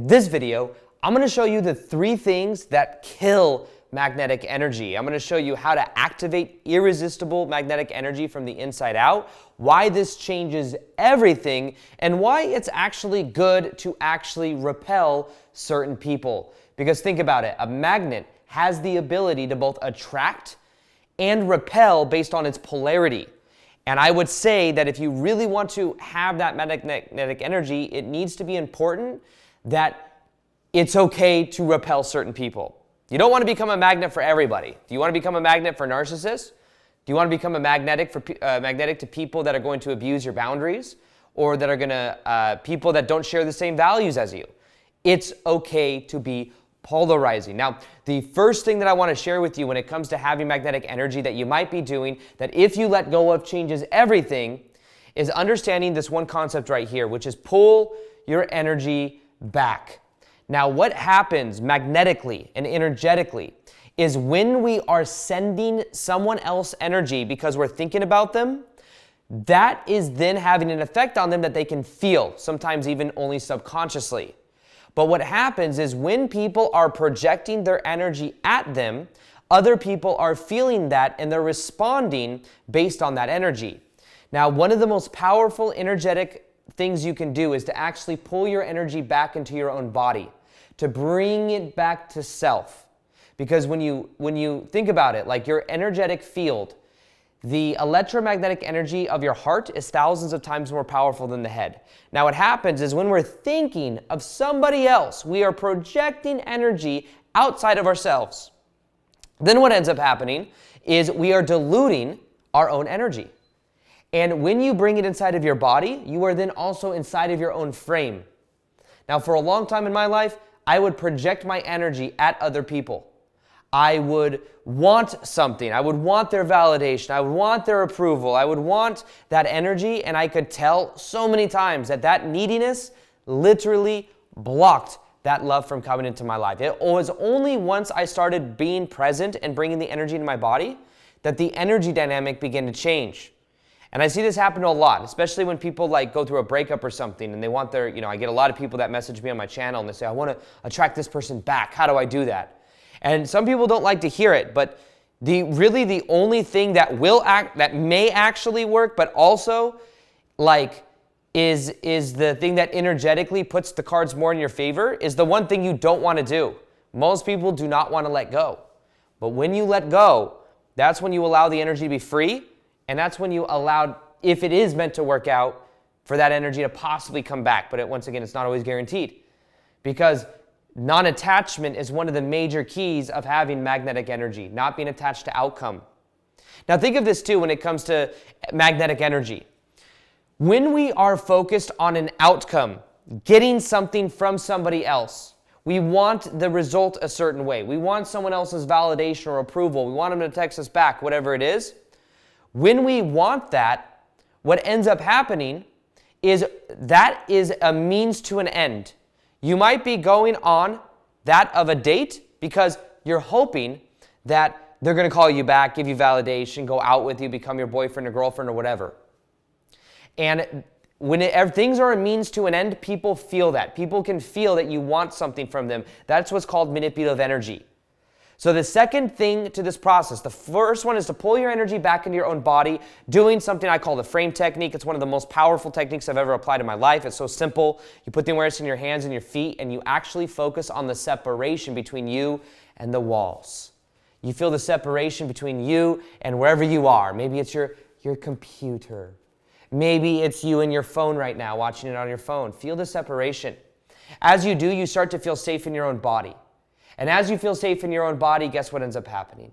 This video, I'm going to show you the 3 things that kill magnetic energy. I'm going to show you how to activate irresistible magnetic energy from the inside out, why this changes everything, and why it's actually good to actually repel certain people. Because think about it, a magnet has the ability to both attract and repel based on its polarity. And I would say that if you really want to have that magnetic energy, it needs to be important that it's okay to repel certain people. You don't want to become a magnet for everybody. Do you want to become a magnet for narcissists? Do you want to become a magnetic to people that are going to abuse your boundaries, or that are going to people that don't share the same values as you? It's okay to be polarizing. Now, the first thing that I want to share with you when it comes to having magnetic energy that you might be doing, that if you let go of changes everything, is understanding this one concept right here, which is pull your energy back. Now, what happens magnetically and energetically is when we are sending someone else energy because we're thinking about them, that is then having an effect on them that they can feel, sometimes even only subconsciously. But what happens is when people are projecting their energy at them, other people are feeling that and they're responding based on that energy. Now, one of the most powerful energetic things you can do is to actually pull your energy back into your own body, to bring it back to self. Because when you think about it, like your energetic field, the electromagnetic energy of your heart is thousands of times more powerful than the head. Now what happens is when we're thinking of somebody else, we are projecting energy outside of ourselves. Then what ends up happening is we are diluting our own energy. And when you bring it inside of your body, you are then also inside of your own frame. Now, for a long time in my life, I would project my energy at other people. I would want something. I would want their validation. I would want their approval. I would want that energy, and I could tell so many times that that neediness literally blocked that love from coming into my life. It was only once I started being present and bringing the energy into my body that the energy dynamic began to change. And I see this happen a lot, especially when people like go through a breakup or something and they want their, I get a lot of people that message me on my channel and they say, I want to attract this person back. How do I do that? And some people don't like to hear it, but the only thing that may actually work, but also is the thing that energetically puts the cards more in your favor, is the one thing you don't want to do. Most people do not want to let go. But when you let go, that's when you allow the energy to be free. And that's when you allowed, if it is meant to work out, for that energy to possibly come back. But once again, it's not always guaranteed. Because non-attachment is one of the major keys of having magnetic energy, not being attached to outcome. Now think of this too when it comes to magnetic energy. When we are focused on an outcome, getting something from somebody else, we want the result a certain way. We want someone else's validation or approval. We want them to text us back, whatever it is. When we want that, what ends up happening is that is a means to an end. You might be going on that of a date because you're hoping that they're going to call you back, give you validation, go out with you, become your boyfriend or girlfriend or whatever. And when things are a means to an end, people feel that. People can feel that you want something from them. That's what's called manipulative energy. So the second thing to this process, the first one is to pull your energy back into your own body, doing something I call the frame technique. It's one of the most powerful techniques I've ever applied in my life. It's so simple. You put the awareness in your hands and your feet, and you actually focus on the separation between you and the walls. You feel the separation between you and wherever you are. Maybe it's your computer. Maybe it's you and your phone right now, watching it on your phone. Feel the separation. As you do, you start to feel safe in your own body. And as you feel safe in your own body, guess what ends up happening?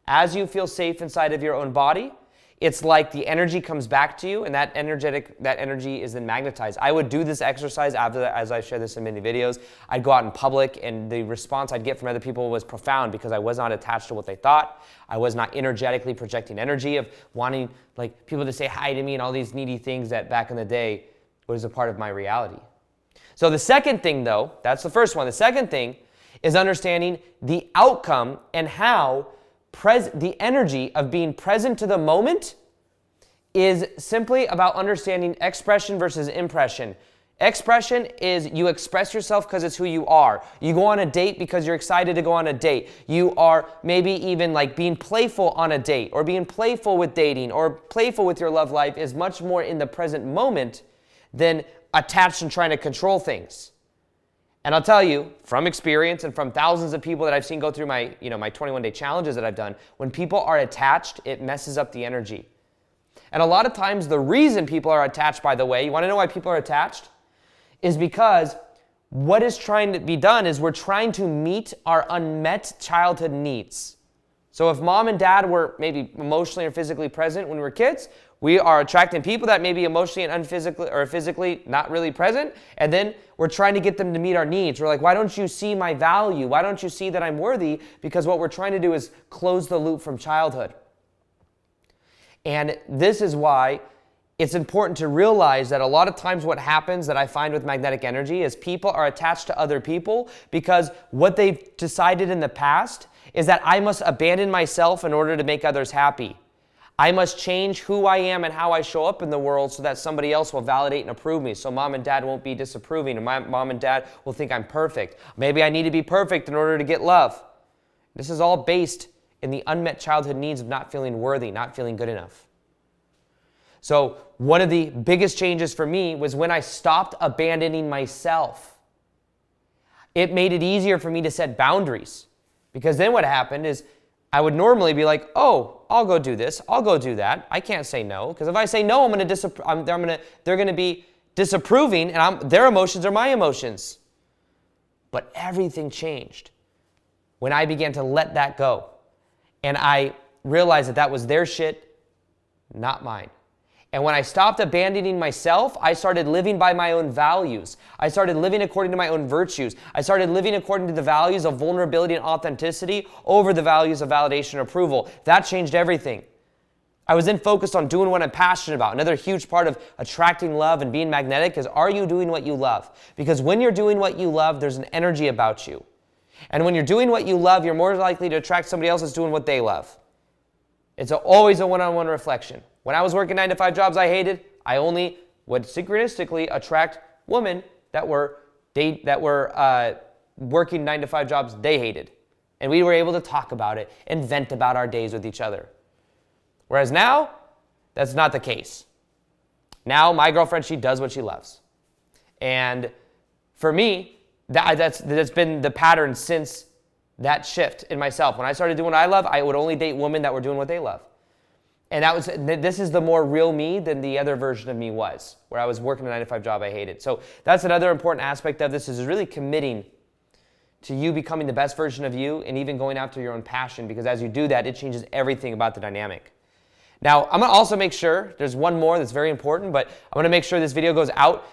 As you feel safe inside of your own body, it's like the energy comes back to you, and that energy is then magnetized. I would do this exercise as I share this in many videos. I'd go out in public, and the response I'd get from other people was profound because I was not attached to what they thought. I was not energetically projecting energy of wanting people to say hi to me and all these needy things that back in the day was a part of my reality. So the second thing, though, that's the first one. The second thing is understanding the outcome and how the energy of being present to the moment is simply about understanding expression versus impression. Expression is you express yourself because it's who you are. You go on a date because you're excited to go on a date. You are maybe even like being playful on a date, or being playful with dating, or playful with your love life is much more in the present moment than attached and trying to control things. And I'll tell you from experience and from thousands of people that I've seen go through my 21-day challenges that I've done, when people are attached, it messes up the energy. And a lot of times the reason people are attached, by the way, you want to know why people are attached? Is because what is trying to be done is we're trying to meet our unmet childhood needs. So if mom and dad were maybe emotionally or physically present when we were kids, we are attracting people that may be emotionally and unphysically or physically not really present, and then we're trying to get them to meet our needs. We're like, why don't you see my value? Why don't you see that I'm worthy? Because what we're trying to do is close the loop from childhood. And this is why it's important to realize that a lot of times what happens that I find with magnetic energy is people are attached to other people because what they've decided in the past is that I must abandon myself in order to make others happy. I must change who I am and how I show up in the world so that somebody else will validate and approve me. So mom and dad won't be disapproving, and my mom and dad will think I'm perfect. Maybe I need to be perfect in order to get love. This is all based in the unmet childhood needs of not feeling worthy, not feeling good enough. So one of the biggest changes for me was when I stopped abandoning myself. It made it easier for me to set boundaries, because then what happened is I would normally be like, oh, I'll go do this, I'll go do that. I can't say no, because if I say no, they're going to be disapproving, and their emotions are my emotions. But everything changed when I began to let that go, and I realized that that was their shit, not mine. And when I stopped abandoning myself, I started living by my own values. I started living according to my own virtues. I started living according to the values of vulnerability and authenticity over the values of validation and approval. That changed everything. I was then focused on doing what I'm passionate about. Another huge part of attracting love and being magnetic is, are you doing what you love? Because when you're doing what you love, there's an energy about you. And when you're doing what you love, you're more likely to attract somebody else that's doing what they love. It's always a one-on-one reflection. When I was working 9-to-5 jobs I hated, I only would synchronistically attract women that were working 9-to-5 jobs they hated. And we were able to talk about it and vent about our days with each other. Whereas now, that's not the case. Now, my girlfriend, she does what she loves. And for me, that's been the pattern since that shift in myself. When I started doing what I love, I would only date women that were doing what they love. And this is the more real me than the other version of me was, where I was working a 9-to-5 job I hated. So that's another important aspect of this, is really committing to you becoming the best version of you and even going after your own passion, because as you do that, it changes everything about the dynamic. Now, I'm going to also make sure, there's one more that's very important, but I'm going to make sure this video goes out.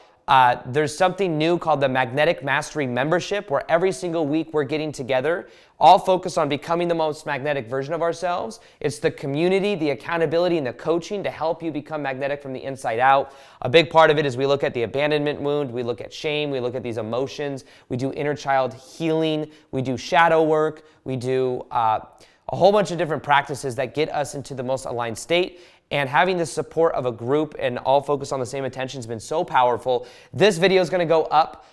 There's something new called the Magnetic Mastery Membership, where every single week we're getting together, all focused on becoming the most magnetic version of ourselves. It's the community, the accountability, and the coaching to help you become magnetic from the inside out. A big part of it is we look at the abandonment wound, we look at shame, we look at these emotions, we do inner child healing, we do shadow work, we do a whole bunch of different practices that get us into the most aligned state. And having the support of a group and all focused on the same attention has been so powerful. This video is going to go up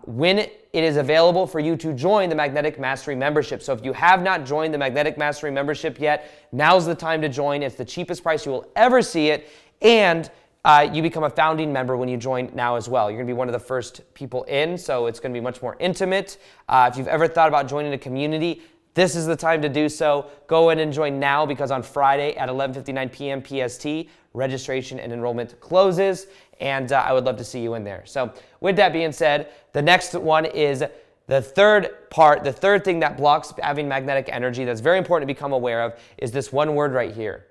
when it is available for you to join the Magnetic Mastery Membership. So if you have not joined the Magnetic Mastery Membership yet, now's the time to join. It's the cheapest price you will ever see it. And you become a founding member when you join now as well. You're going to be one of the first people in, so it's going to be much more intimate. If you've ever thought about joining a community, this is the time to do so. Go in and join now, because on Friday at 11:59 p.m. PST, registration and enrollment closes, and I would love to see you in there. So with that being said, the next one is the third part, the third thing that blocks having magnetic energy that's very important to become aware of is this one word right here.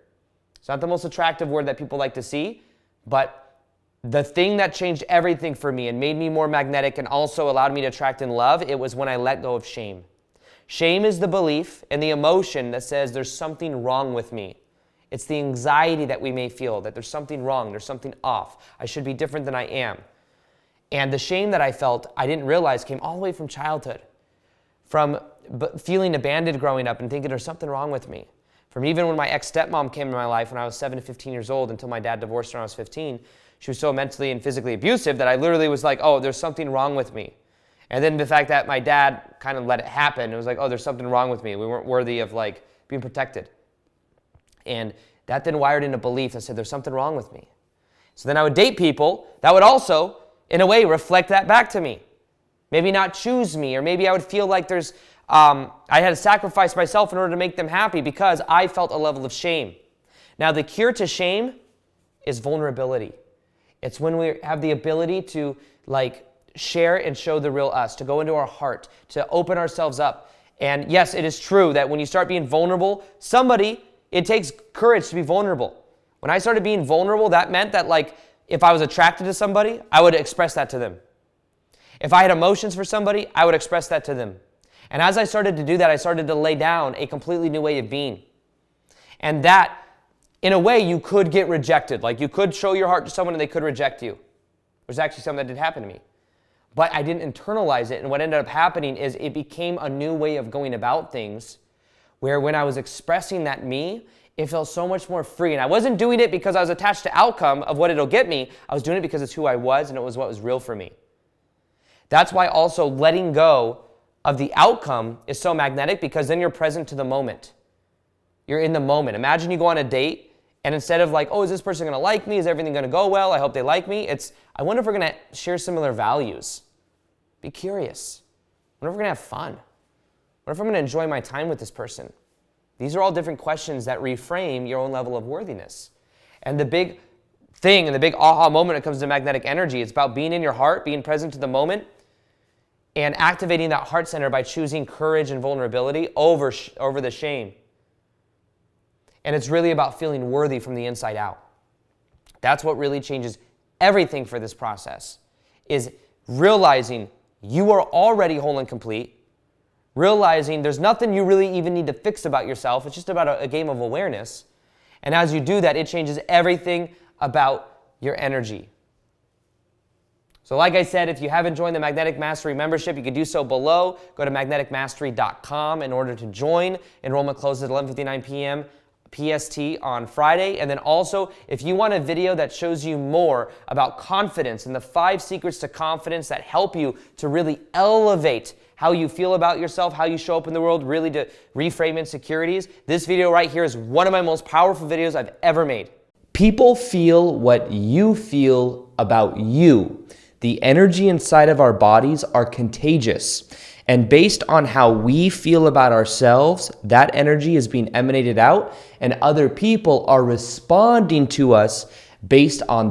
It's not the most attractive word that people like to see, but the thing that changed everything for me and made me more magnetic and also allowed me to attract and love, it was when I let go of shame. Shame is the belief and the emotion that says there's something wrong with me. It's the anxiety that we may feel, that there's something wrong, there's something off. I should be different than I am. And the shame that I felt, I didn't realize, came all the way from childhood. From feeling abandoned growing up and thinking there's something wrong with me. From even when my ex-stepmom came into my life when I was 7 to 15 years old until my dad divorced when I was 15, She was so mentally and physically abusive that I literally was like, oh, there's something wrong with me. And then the fact that my dad kind of let it happen, it was like, oh, there's something wrong with me. We weren't worthy of like being protected. And that then wired in a belief that said, there's something wrong with me. So then I would date people that would also, in a way, reflect that back to me. Maybe not choose me, or maybe I would feel like I had to sacrifice myself in order to make them happy because I felt a level of shame. Now, the cure to shame is vulnerability. It's when we have the ability to like share and show the real us, to go into our heart, to open ourselves up. And yes, it is true that when you start being vulnerable, it takes courage to be vulnerable. When I started being vulnerable, that meant that like if I was attracted to somebody, I would express that to them. If I had emotions for somebody, I would express that to them. And as I started to do that, I started to lay down a completely new way of being. And that, in a way, you could get rejected. Like you could show your heart to someone and they could reject you. There's actually something that did happen to me. But I didn't internalize it, and what ended up happening is it became a new way of going about things where when I was expressing that me, it felt so much more free. And I wasn't doing it because I was attached to outcome of what it'll get me. I was doing it because it's who I was and it was what was real for me. That's why also letting go of the outcome is so magnetic, because then you're present to the moment. You're in the moment. Imagine you go on a date and instead of like, oh, is this person going to like me? Is everything going to go well? I hope they like me. It's, I wonder if we're going to share similar values. Be curious. I wonder if we're going to have fun. I wonder if I'm going to enjoy my time with this person. These are all different questions that reframe your own level of worthiness. And the big thing and the big aha moment when it comes to magnetic energy, it's about being in your heart, being present to the moment, and activating that heart center by choosing courage and vulnerability over the shame. And it's really about feeling worthy from the inside out. That's what really changes everything for this process, is realizing you are already whole and complete, realizing there's nothing you really even need to fix about yourself. It's just about a game of awareness. And as you do that, it changes everything about your energy. So like I said, if you haven't joined the Magnetic Mastery membership, you can do so below. Go to magneticmastery.com in order to join. Enrollment closes at 11:59 p.m. PST on Friday. And then also, if you want a video that shows you more about confidence and the 5 secrets to confidence that help you to really elevate how you feel about yourself, how you show up in the world, really to reframe insecurities, this video right here is one of my most powerful videos I've ever made. People feel what you feel about you. The energy inside of our bodies are contagious. And based on how we feel about ourselves, that energy is being emanated out, and other people are responding to us based on